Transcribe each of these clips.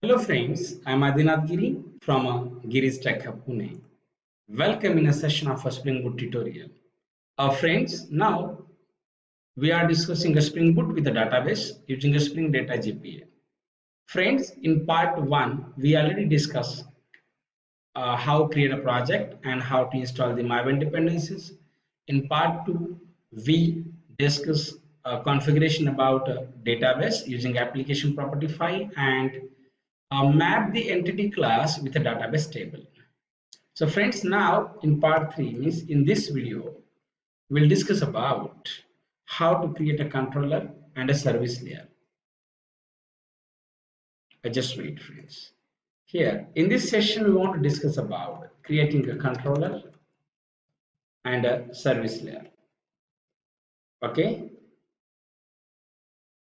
Hello friends, I am Adinath Giri from Giri's Tech Hub Pune. Welcome in a session of a Spring Boot tutorial. Friends, now we are discussing a Spring Boot with a database using a Spring Data GPA. Friends, in part 1, we already discussed how create a project and how to install the Maven dependencies. In part 2, we discuss configuration about database using application property file and map the entity class with a database table. So friends, now in part 3 means in this video, we'll discuss about how to create a controller and a service layer. Just wait friends. Here in this session, we want to discuss about creating a controller and a service layer. Okay.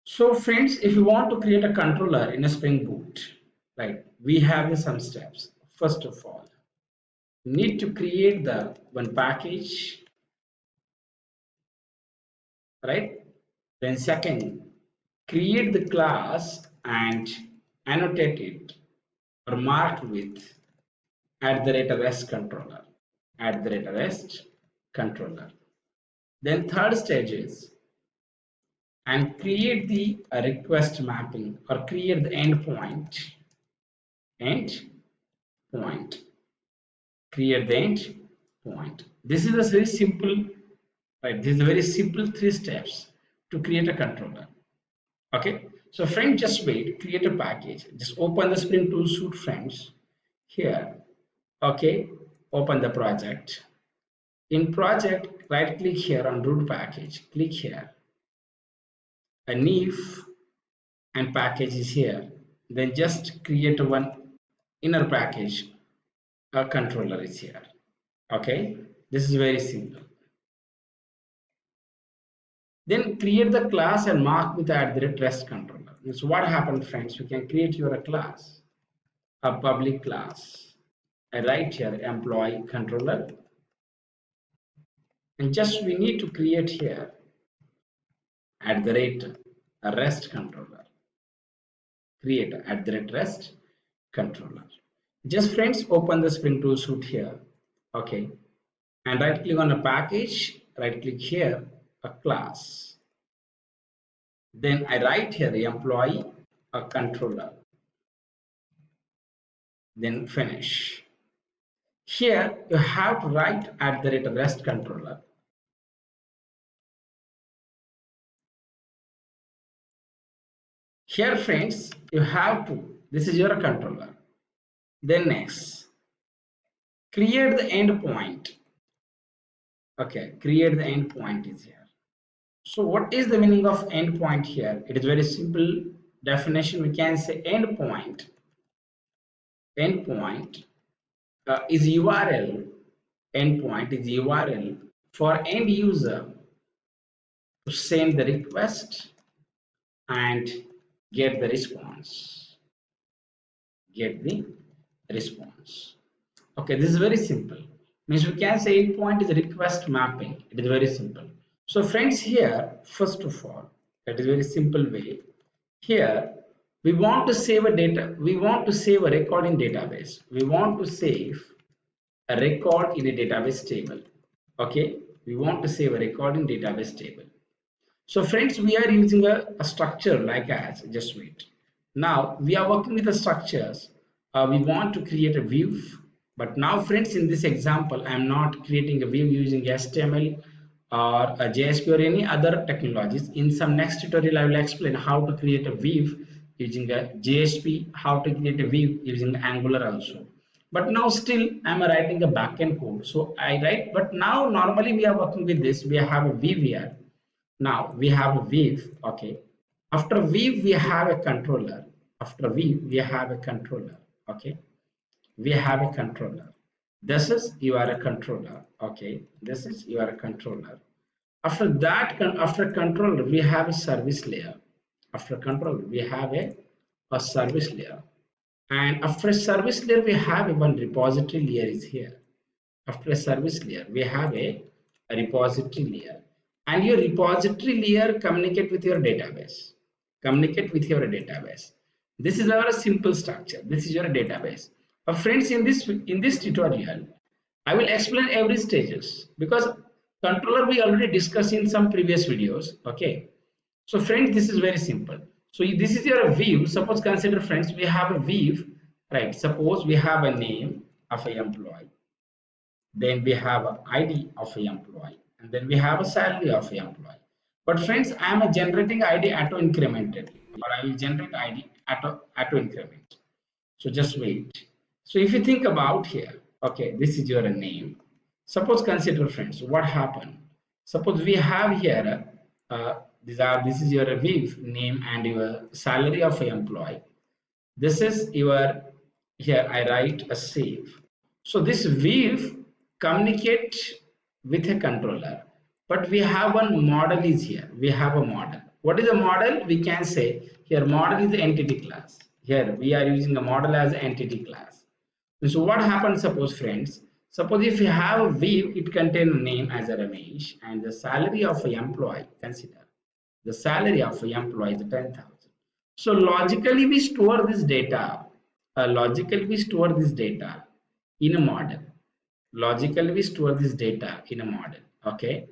So friends, if you want to create a controller in a Spring Boot, right, we have some steps. First of all, need to create the one package, right? Then second, create the class and annotate it or mark with @rest controller, @rest controller. Then third stage is and create the request mapping or create the endpoint, create the endpoint. This is a very simple, right? This is a very simple 3 steps to create a controller. Okay, so friend, just wait, create a package, just open the Spring Tool Suite friends here. Okay, open the project. In project, right click here on root package, click here, a if and package is here, then just create one inner package, a controller is here. Okay, this is very simple. Then create the class and mark with @rest controller. So what happened friends, you can create your class, a public class. I write here employee controller, and just we need to create here @rest controller, create @rest controller. Just friends, open the Spring Tool Suite here. Okay, and right click on a package, right click here, a class. Then I write here the employee, a controller, then finish. Here you have to write @rest controller. Here friends, you have to, this is your controller. Then next, create the endpoint. Okay, create the endpoint is here. So what is the meaning of endpoint here? It is very simple definition. We can say endpoint is URL. Endpoint is URL for end user to send the request and get the response. Okay, this is very simple. Means we can say endpoint is a request mapping. It is very simple. So friends, here first of all, that is very simple way. Here we want to save a data. We want to save a record in database. We want to save a record in a database table. Okay, we want to save a record in database table. So friends, we are using a structure like as, just wait. Now we are working with the structures. We want to create a view, but now friends, in this example, I am not creating a view using HTML or a JSP or any other technologies. In some next tutorial, I will explain how to create a view using a JSP, how to create a view using Angular also. But now still I'm writing a backend code. So I write, but now normally we are working with this. We have a view here. Now we have a view. Okay, after view we have a controller. After view we have a controller. Okay, we have a controller. This is you are a controller. Okay, this is you are a controller. After that, after controller we have a service layer. After controller we have a service layer, and after a service layer we have one repository layer is here. After a service layer we have a repository layer, and your repository layer communicate with your database. This is our simple structure. This is your database. Friends, in this tutorial, I will explain every stages because controller we already discussed in some previous videos. Okay. So friends, this is very simple. So this is your view. Suppose consider friends, we have a view, right? Suppose we have a name of an employee, then we have an ID of an employee, and then we have a salary of an employee. But friends, I am generating ID auto incremented, or I will generate ID auto increment. So just wait. So if you think about here, okay, this is your name. Suppose consider friends, what happened? Suppose we have here, this is your Viv name and your salary of an employee. This is your, here I write a save. So this Viv communicate with a controller, but we have one model is here. We have a model. What is a model? We can say here model is the entity class. Here we are using a model as entity class. So what happens, suppose friends, suppose if you have a Viv, it contains a name as a Ramesh and the salary of an employee, consider the salary of an employee is 10,000. So logically we store this data, in a model. Logically we store this data in a model. Okay.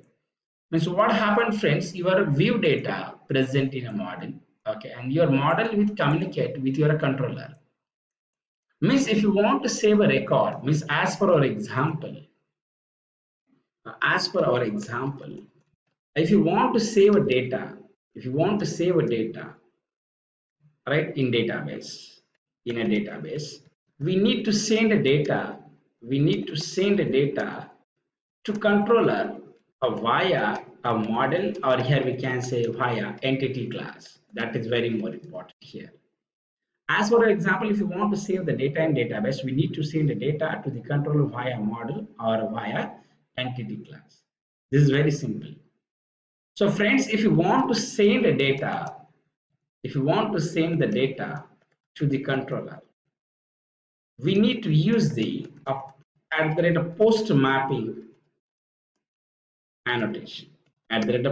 So what happened, friends? Your view data present in a model. Okay, and your model will communicate with your controller. Means if you want to save a record, means as per our example, if you want to save a data, right, in a database, we need to send a data, to controller via a model, or here we can say via entity class. That is very more important here. As for example, if you want to save the data in database, we need to send the data to the controller via model or via entity class. This is very simple. So friends, if you want to send the data, to the controller, we need to use the post mapping annotation,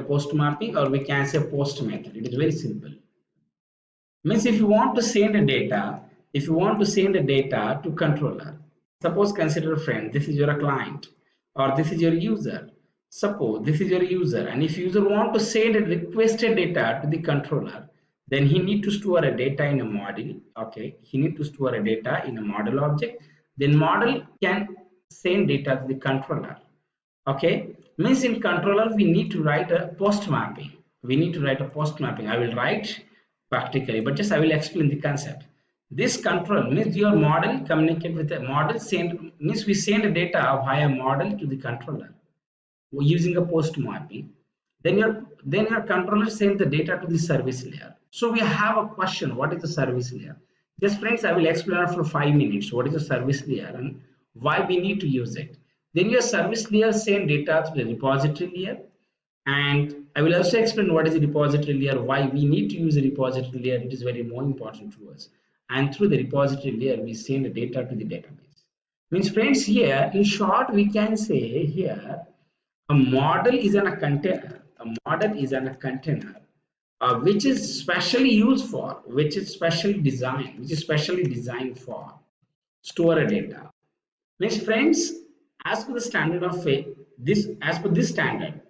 post mapping, or we can say post method. It is very simple. Means if you want to send the data, to controller, suppose consider a friend, this is your client or this is your user. Suppose this is your user, and if user want to send a requested data to the controller, then he need to store a data in a model. Okay, he need to store a data in a model object. Then model can send data to the controller. Okay, means in controller we need to write a post mapping. I will write practically, but just I will explain the concept. This control means your model communicate with a model, send means we send data via model to the controller using a post mapping. Then your controller sends the data to the service layer. So we have a question, what is the service layer? Just friends, I will explain for 5 minutes what is the service layer and why we need to use it. Then your service layer send data to the repository layer, and I will also explain what is the repository layer, why we need to use a repository layer. It is very more important to us. And through the repository layer, we send the data to the database. Means friends, here in short, we can say here a model is in a container. Which is specially used for, which is specially designed for store a data. Means friends, as per the standard of as per this standard,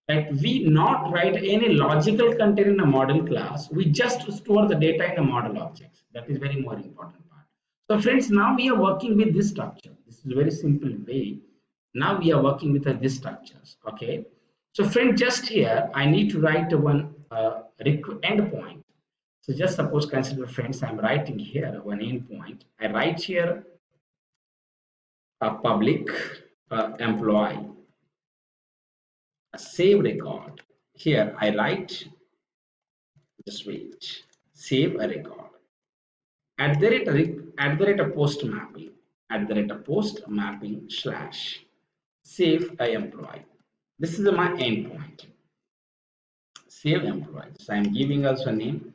like we not write any logical content in a model class, we just store the data in a model objects. That is very more important part. So friends, now we are working with this structure. This is a very simple way. Now we are working with this structures. Okay, so friend, just here I need to write one endpoint. So just suppose consider friends, I'm writing here one endpoint. I write here a public employee, a save record. Here I write, just wait, save a record at the rate of post mapping slash save a employee. This is my endpoint, save employee. So I'm giving also a name.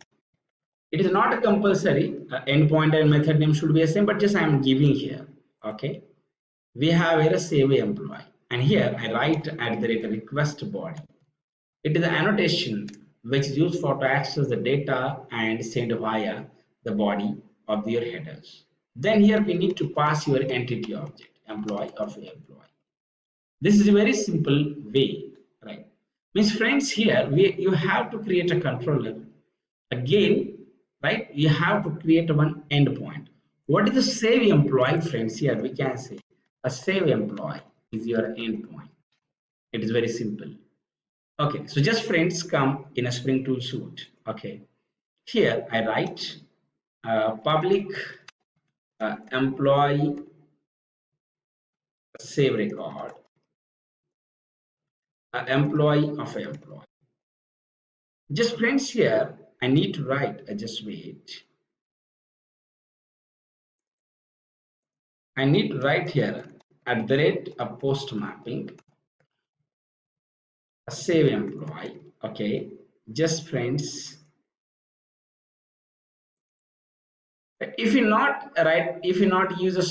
It is not a compulsory endpoint and method name should be the same, but just I'm giving here. Okay, we have here a save employee, and here I write at the rate request body. It is an annotation which is used for to access the data and send via the body of your headers. Then here we need to pass your entity object, employee of employee. This is a very simple way, right? Means friends, here you have to create a controller. Again, right? You have to create one endpoint. What is the save employee, friends? Here we can say a save employee is your endpoint. It is very simple. Okay, so just friends come in a Spring Tool suite. Okay, here I write public employee save record, employee of employee. Just friends, here I need to write, just wait. I need to write here at the rate of post mapping, a save employee. Okay, just friends, if you not write, if you not use a,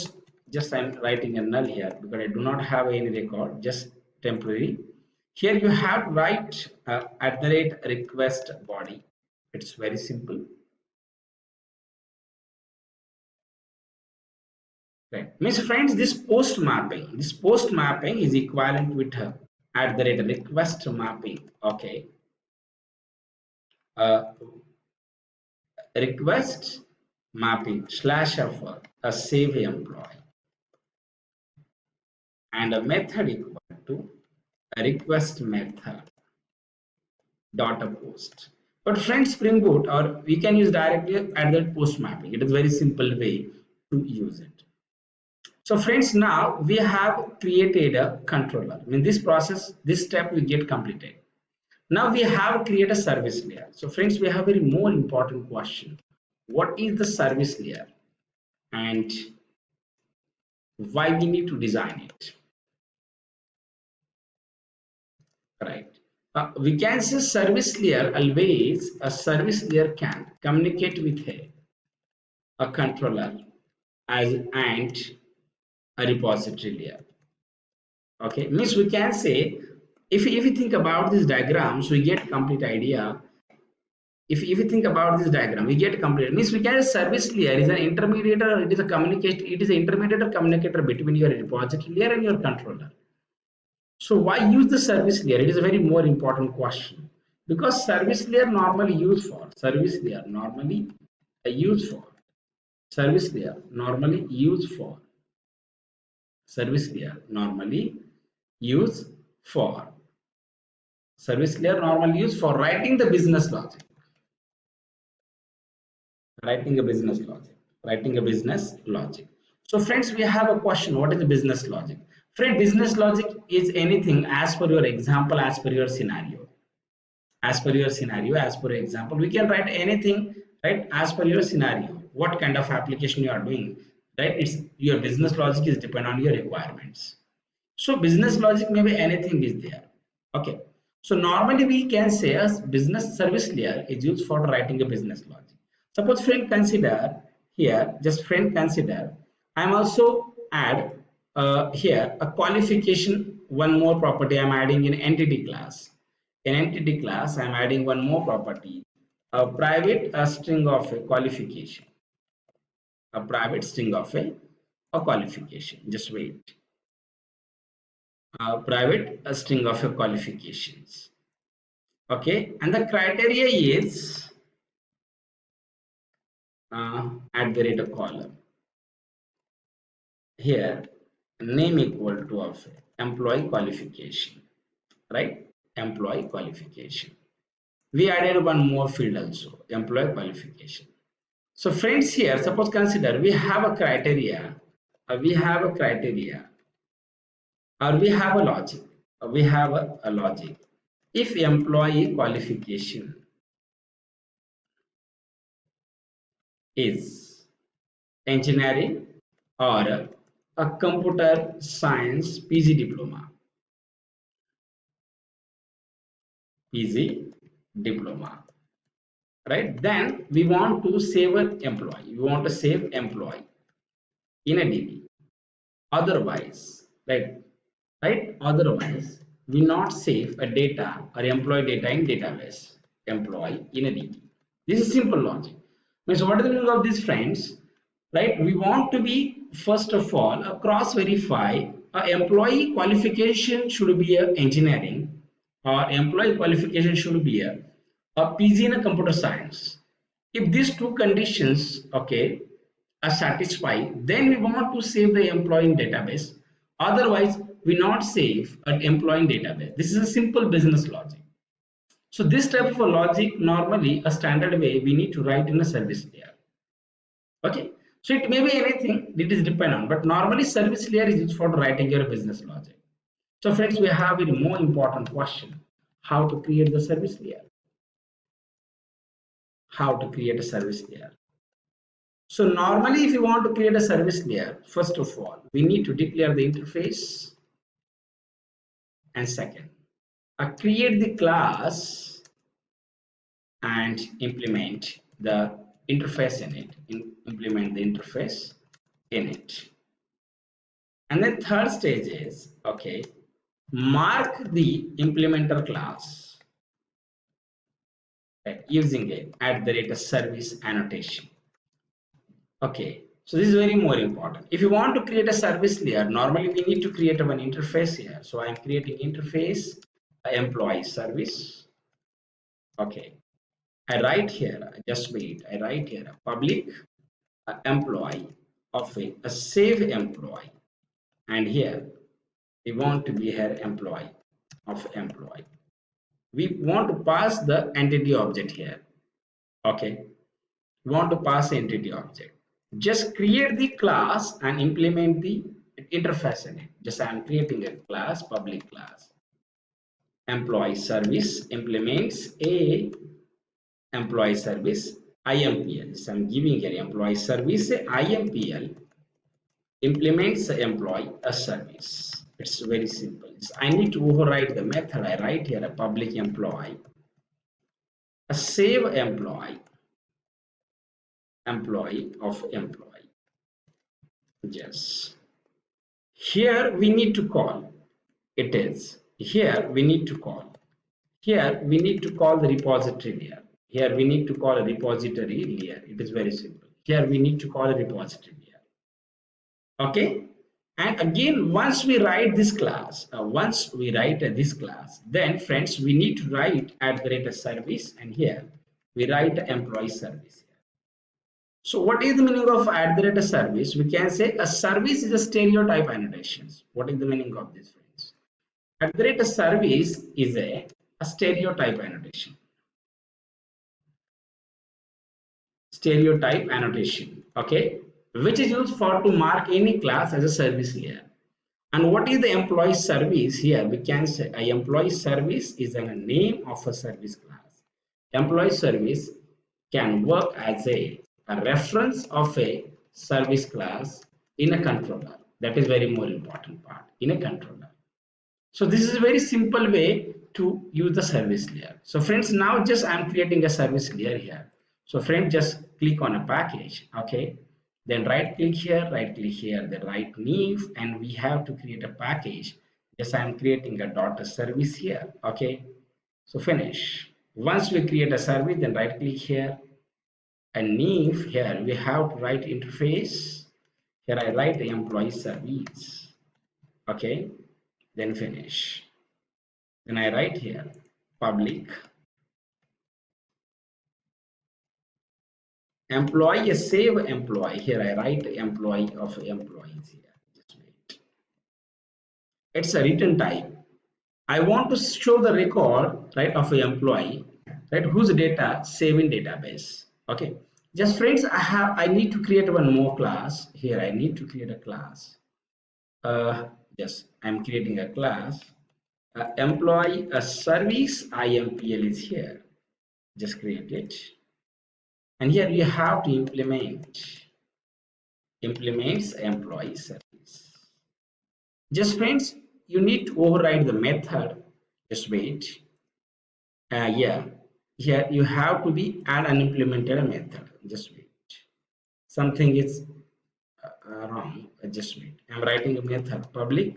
just I'm writing a null here because I do not have any record, just temporary. Here you have to write at the rate request body. It's very simple. Right. Means friends, this post mapping is equivalent with at the rate request mapping. Okay. Request mapping slash offer a save employee and a method equal to a request method dot a post. But friends, Spring Boot, or we can use directly at the post mapping. It is very simple way to use it. So friends, now we have created a controller. In this process, this step will get completed. Now we have created a service layer. So friends, we have a very more important question. What is the service layer and why we need to design it? Right. We can say service layer always, a service layer can communicate with a controller as and a repository layer. Okay, means we can say if you think about these diagrams, we get complete idea. If you think about this diagram, we get complete means we can service layer is an intermediate or it is a communicate, it is an intermediate or communicator between your repository layer and your controller. So why use the service layer? It is a very more important question because service layer normally used for service layer normally used for service layer normally used for service layer normally used for service layer normally used for writing the business logic, writing a business logic, writing a business logic. So friends, we have a question: what is the business logic? Friend, business logic is anything as per your example, as per your scenario, as per your scenario, as per your example. We can write anything, right? As per your scenario, what kind of application you are doing, right? It's your business logic is depend on your requirements. So business logic maybe anything is there. Okay. So normally we can say a business service layer is used for writing a business logic. Suppose friend consider here, just friend consider, I'm also add here a qualification, one more property I'm adding in entity class. In entity class, I'm adding one more property, a private string of a qualification, a private string of a qualification. Just wait. Private string of your qualifications. Okay, and the criteria is at the rate of column. Here, name equal to of employee qualification, right? Employee qualification. We added one more field also, employee qualification. So friends, here, suppose consider we have a criteria, we have a criteria, or we have a logic, we have a logic. If employee qualification is engineering or a computer science PG diploma, right? Then we want to save an employee. We want to save employee in a DB. Otherwise, right? Otherwise, we not save a data or employee data in database. Employee in a DB. This is simple logic. So what is the meaning of this, friends? Right? We want to be, first of all, cross verify. Employee qualification should be a engineering, or employee qualification should be a PG in a computer science. If these two conditions, okay, are satisfied, then we want to save the employee in database. Otherwise, we not save an employee in database. This is a simple business logic. So this type of a logic, normally a standard way we need to write in a service layer. Okay, so it may be anything, it is depend on, but normally service layer is used for writing your business logic. So friends, we have a more important question: how to create the service layer? How to create a service layer? So normally, if you want to create a service layer, first of all, we need to declare the interface, and second, create the class and implement the interface in it. Implement the interface in it. And then third stage is, okay, mark the implementer class, right, using it at the rate of service annotation. Okay, so this is very more important. If you want to create a service layer, normally we need to create an interface here. So I'm creating interface employee service. Okay, I write here, just wait, I write here a public employee of a save employee, and here we want to be here employee of employee. We want to pass the entity object here. Okay, we want to pass the entity object. Just create the class and implement the interface in it. Just I'm creating a class, public class. Employee service implements a employee service IMPL. So I'm giving here employee service IMPL implements the employee a service. It's very simple. I need to override the method. I write here a public employee, a save employee of employee. Yes. Here we need to call. It is. Here we need to call. Here we need to call the repository layer. Here we need to call a repository layer. It is very simple. Here we need to call a repository layer. Okay. And again, once we write this class, then friends, we need to write at the rate of service, and here we write employee service. So what is the meaning of at the rate of service? We can say a service is a stereotype annotations. What is the meaning of this, friends? At the rate of service is a stereotype annotation. Stereotype annotation, okay, which is used for to mark any class as a service layer. And what is the employee service? Here we can say a employee service is a name of a service class. Employee service can work as a reference of a service class in a controller. That is very more important part, in a controller. So this is a very simple way to use the service layer. So friends, now just I'm creating a service layer here. So friends, just click on a package, okay, then right click here, then write new, and we have to create a package. Yes, I'm creating a daughter service here. Okay, so finish. Once we create a service, then right click here, and new, here we have to write interface. Here I write the employee service. Okay, then finish. Then I write here public employee, a save employee. Here I write employee of employees here. Just wait. It's a return type. I want to show the record, right, of an employee, right, whose data save in database. Okay. Just friends, I need to create one more class. Here I need to create a class. Yes, I'm creating a class. Employee a service IMPL is here. Just create it. And here you have to implements employee service. Just friends, you need to override the method. Just wait. Yeah, here you have to be add an implemented method. Just wait. Something is wrong. Just wait. I'm writing a method public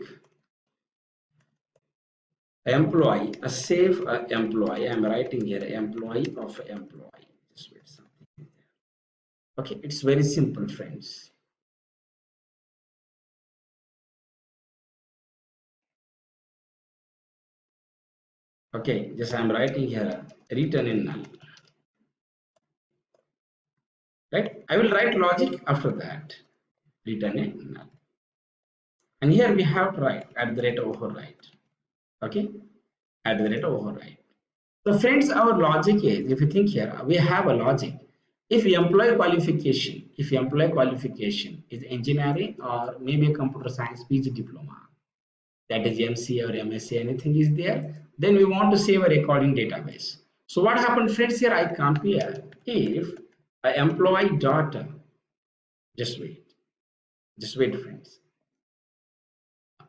employee a save employee. I'm writing here employee of employee. Just wait something. Okay, it's very simple, friends. Okay, just I'm writing here return in null. Right? I will write logic after that. Return in null. And here we have to write at the rate override. Okay, at the rate override. So friends, our logic is, if you think here, we have a logic. If employee qualification is engineering or maybe a computer science PG diploma, that is MCA or MSc, anything is there, then we want to save a recording database. So what happened, friends? Here I compare if a employee dot, just wait, friends.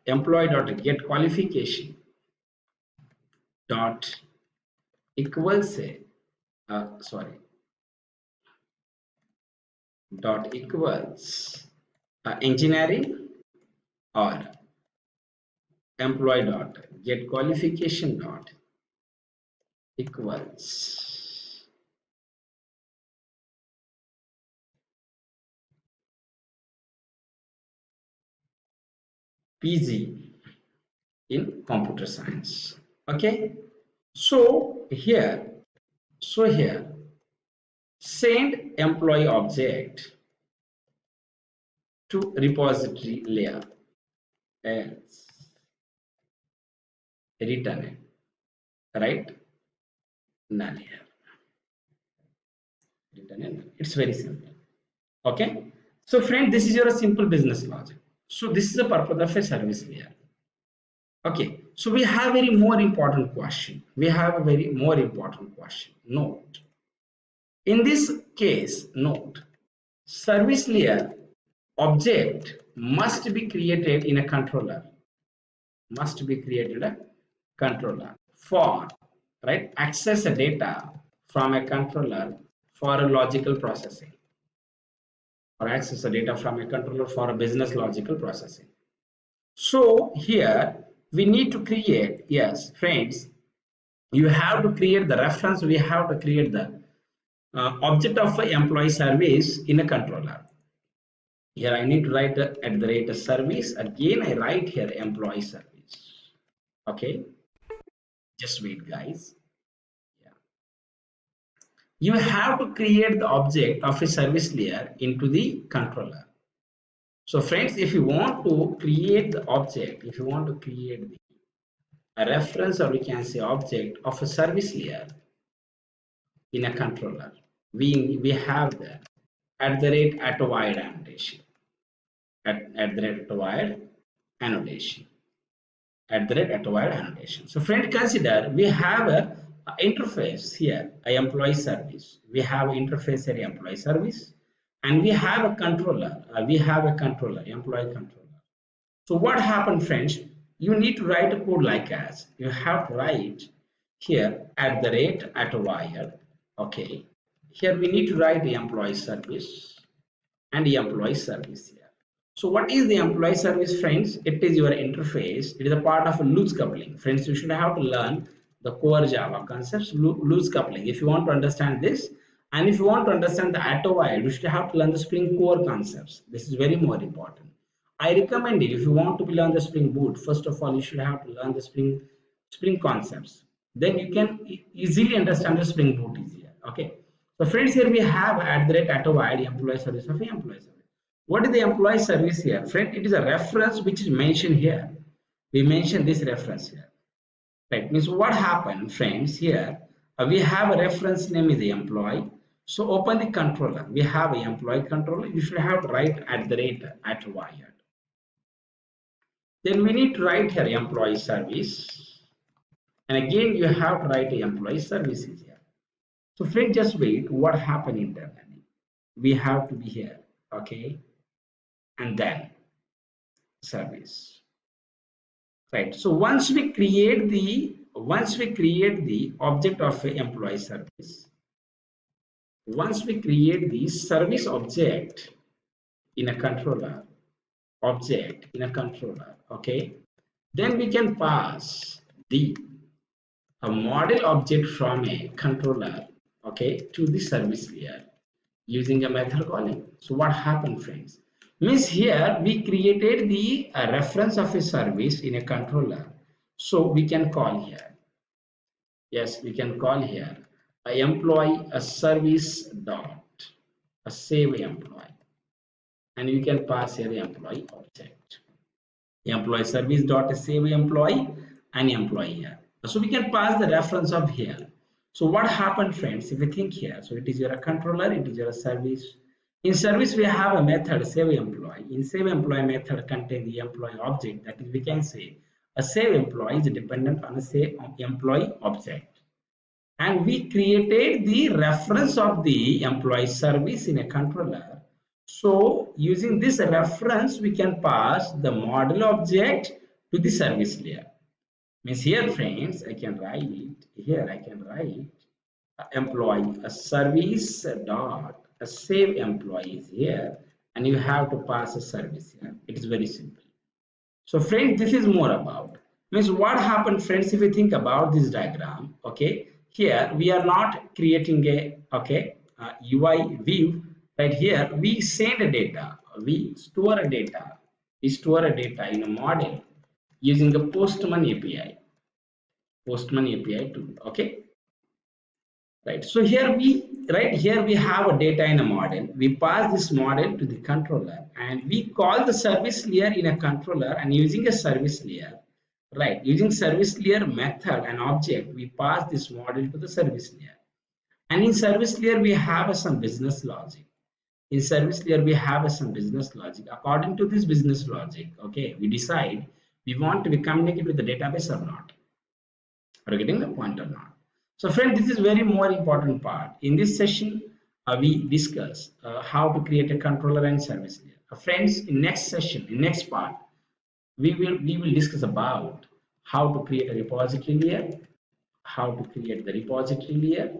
Employee dot get qualification dot equals sorry dot equals engineering, or employee dot get qualification dot equals PG in computer science. Okay, so here send employee object to repository layer as return it, right? Null here, return it. It's very simple. Okay, so friend, this is your simple business logic. So this is the purpose of a service layer. Okay, so we have very more important question. Note, in this case, note, service layer object must be created in a controller, for, right, access the data from a controller for a logical processing, or access the data from a controller for a business logical processing. So here we need to create, yes friends, you have to create the reference, we have to create the object of employee service in a controller. Here I need to write at the rate of service. Again, I write here employee service. Okay, just wait, guys. Yeah. You have to create the object of a service layer into the controller. So friends, if you want to create the object, if you want to create a reference, or we can say object of a service layer in a controller, we have the at the rate at wide annotation, at the rate at wide annotation, at the rate at wide annotation. So friend, consider we have a interface here, a employee service. We have interface here, employee service, and we have a controller. Employee controller. So what happened, friends? You need to write a code like as, you have to write here at the rate at wire. Okay, here we need to write the employee service and the employee service here. So what is the employee service, friends? It is your interface. It is a part of a loose coupling. Friends, you should have to learn the core Java concepts, loose coupling. If you want to understand this, and if you want to understand the AutoWire, you should have to learn the Spring Core concepts. This is very more important. I recommend it, if you want to learn the Spring Boot, first of all, you should have to learn the Spring concepts. Then you can easily understand the Spring Boot easier. Okay. So friends, here we have at the rate AutoWire employee service of employee service. What is the employee service here? Friend, it is a reference which is mentioned here. We mentioned this reference here. Right, means what happened, friends, here we have a reference name is the employee. So open the controller. We have an employee controller. You should have to write at the rate at wired. Then we need to write here employee service. And again, you have to write the employee services here. So friend, just wait. What happened internally? We have to be here. Okay. And then service, right? So once we create the object of a employee service, once we create the service object in a controller, okay, then we can pass the a model object from a controller, okay, to the service layer. using a method calling. So what happened, friends? Means here we created the reference of a service in a controller. So we can call here. Yes, we can call here a employee a service dot a save employee, and you can pass here the employee object. Employee service dot save employee and employee here. So we can pass the reference of here. So what happened, friends? If you think here, so it is your controller, it is your service. In service, we have a method save employee. In save employee method contain the employee object. That is, we can say a save employee is dependent on a save employee object. And we created the reference of the employee service in a controller. So using this reference, we can pass the model object to the service layer. Means here, friends, I can write here, I can write employee a service dot a save employees here, and you have to pass a service here. It is very simple. So friends, this is more about, means what happened, friends, if you think about this diagram. Okay, here we are not creating a UI view. Right here we send a data, we store a data, in a model using the Postman API tool. Okay, right. So here we have a data in a model. We pass this model to the controller, and we call the service layer in a controller, and using a service layer, right, using service layer method and object, we pass this model to the service layer. And in service layer we have some business logic. In service layer we have some business logic. According to this business logic, okay, we decide we want to be communicate with the database or not. Are you getting the point or not? So friend, this is very more important part. In this session, we discuss how to create a controller and service layer. Friends, in next session, in next part, we will discuss about how to create a repository layer, how to create the repository layer,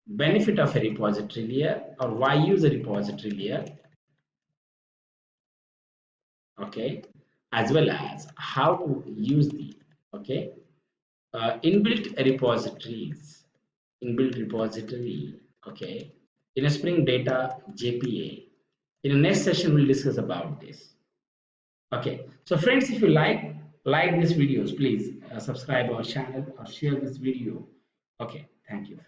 benefit of a repository layer, or why use a repository layer, okay, as well as how to use the, okay, inbuilt repositories, inbuilt repository, okay, in a Spring Data JPA. In the next session, we'll discuss about this. Okay, so friends, if you like these videos, please subscribe our channel or share this video. Okay, thank you.